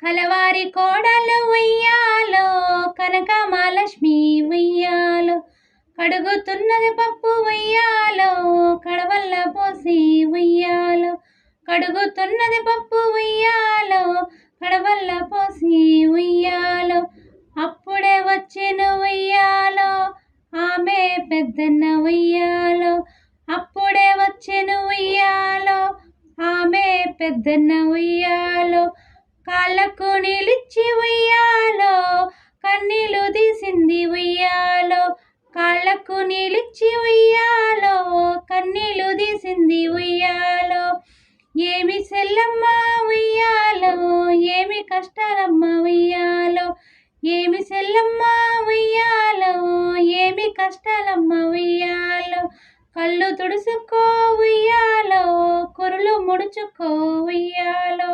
కలవారి కోడలు ఉయ్యాలో, కనకమాలక్ష్మి ఉయ్యాలో, కడుగుతున్నది పప్పు ఉయ్యాలో, కడవల్ల పోసి ఉయ్యాలో, కడుగుతున్నది పప్పు ఉయ్యాలో, కడవల్ల పోసి ఉయ్యాలో, అప్పుడే వచ్చెను ఉయ్యాలో, ఆమె పెద్దన్న ఉయ్యాలో, అప్పుడే వచ్చెను ఉయ్యాలో, ఆమె పెద్దన్న ఉయ్యాలో, కాళ్ళకు నీళ్ళిచ్చి ఉయ్యాలో, కన్నీళ్ళు తీసింది ఉయ్యాలో, కాళ్ళకు నీళ్ళిచ్చి ఉయ్యాలో, కన్నీళ్ళు తీసింది ఉయ్యాలో, ఏమి సెల్లమ్మ ఉయ్యాలో, ఏమి కష్టాలమ్మ ఉయ్యాలో, ఏమి సెల్లమ్మ ఉయ్యాలో, ఏమి కష్టాలమ్మ ఉయ్యాలో, కళ్ళు తుడుచుకో ఉయ్యాలో, కురులు ముడుచుకో ఉయ్యాలో.